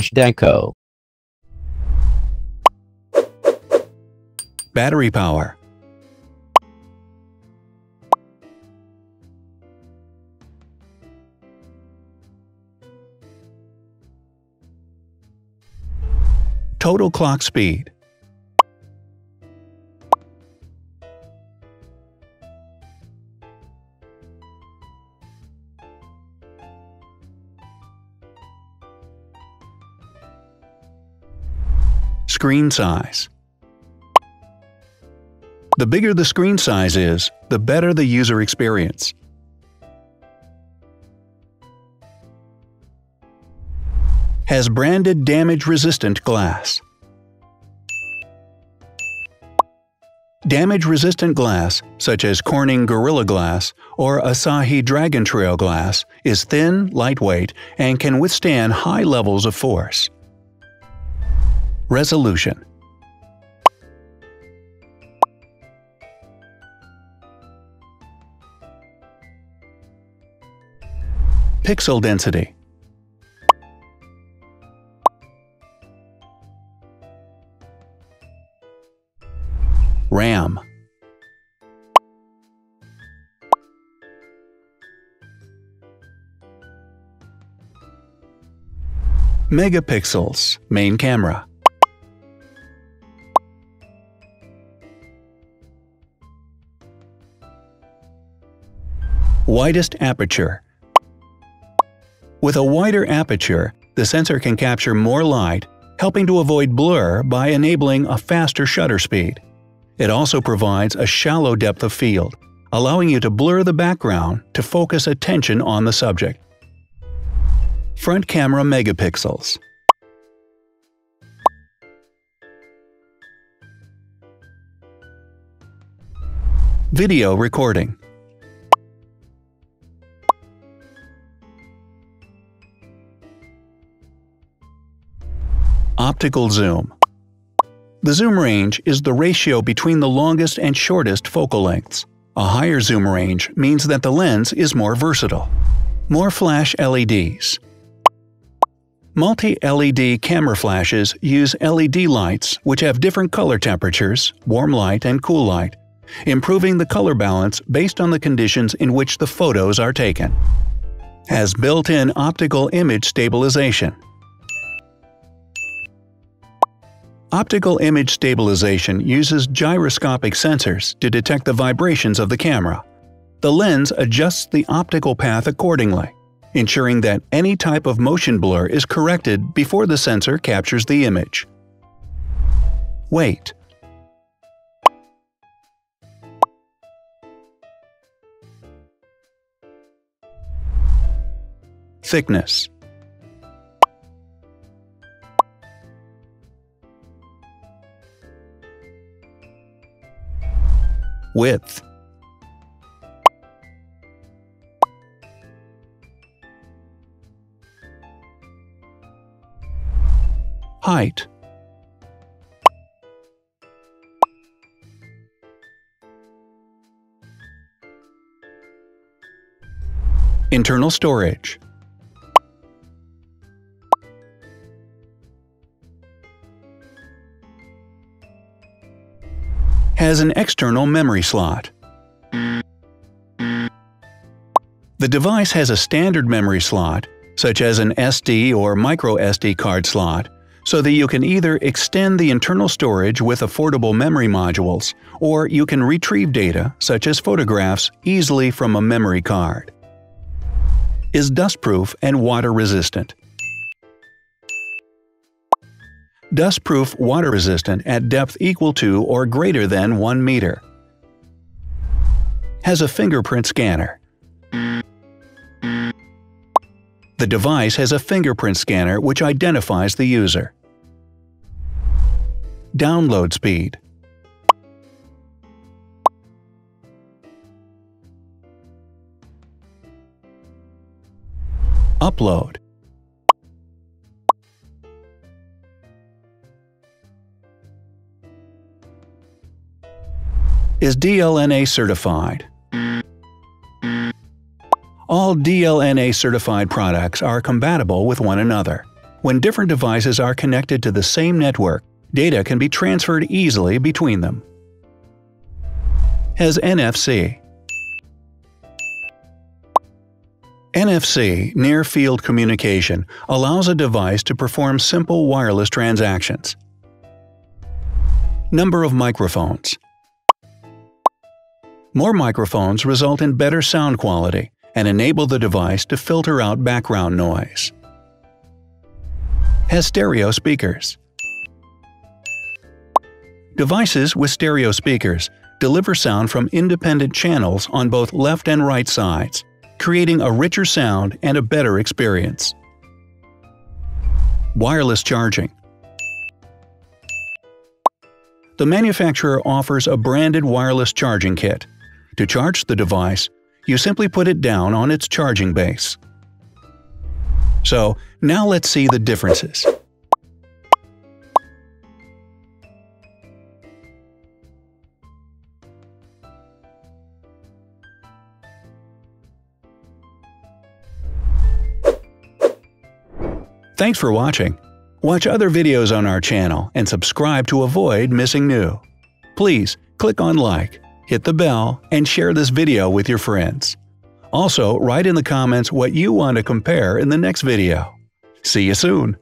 Zhdanko. Battery power. Total clock speed. Screen size. The bigger the screen size is, the better the user experience. Has branded damage-resistant glass. Damage-resistant glass, such as Corning Gorilla Glass or Asahi Dragon Trail glass, is thin, lightweight, and can withstand high levels of force. Resolution. Pixel density. RAM. Megapixels, main camera. Widest aperture. With a wider aperture, the sensor can capture more light, helping to avoid blur by enabling a faster shutter speed. It also provides a shallow depth of field, allowing you to blur the background to focus attention on the subject. Front camera megapixels. Video recording. Optical zoom. The zoom range is the ratio between the longest and shortest focal lengths. A higher zoom range means that the lens is more versatile. More flash LEDs. Multi-LED camera flashes use LED lights which have different color temperatures, warm light and cool light, improving the color balance based on the conditions in which the photos are taken. Has built-in optical image stabilization. Optical image stabilization uses gyroscopic sensors to detect the vibrations of the camera. The lens adjusts the optical path accordingly, ensuring that any type of motion blur is corrected before the sensor captures the image. Weight. Thickness. Width. Height. Internal storage. Has an external memory slot. The device has a standard memory slot, such as an SD or micro SD card slot, so that you can either extend the internal storage with affordable memory modules, or you can retrieve data, such as photographs, easily from a memory card. Is dustproof and water-resistant. Dustproof water-resistant at depth equal to or greater than 1 meter. Has a fingerprint scanner. The device has a fingerprint scanner which identifies the user. Download speed. Upload. Is DLNA certified. All DLNA certified products are compatible with one another. When different devices are connected to the same network, data can be transferred easily between them. Has NFC. NFC, near-field communication, allows a device to perform simple wireless transactions. Number of microphones. More microphones result in better sound quality and enable the device to filter out background noise. Has stereo speakers. Devices with stereo speakers deliver sound from independent channels on both left and right sides, creating a richer sound and a better experience. Wireless charging. The manufacturer offers a branded wireless charging kit. To charge the device, you simply put it down on its charging base. So, now let's see the differences. Thanks for watching. Watch other videos on our channel and subscribe to avoid missing new. Please click on like, hit the bell, and share this video with your friends. Also, write in the comments what you want to compare in the next video. See you soon!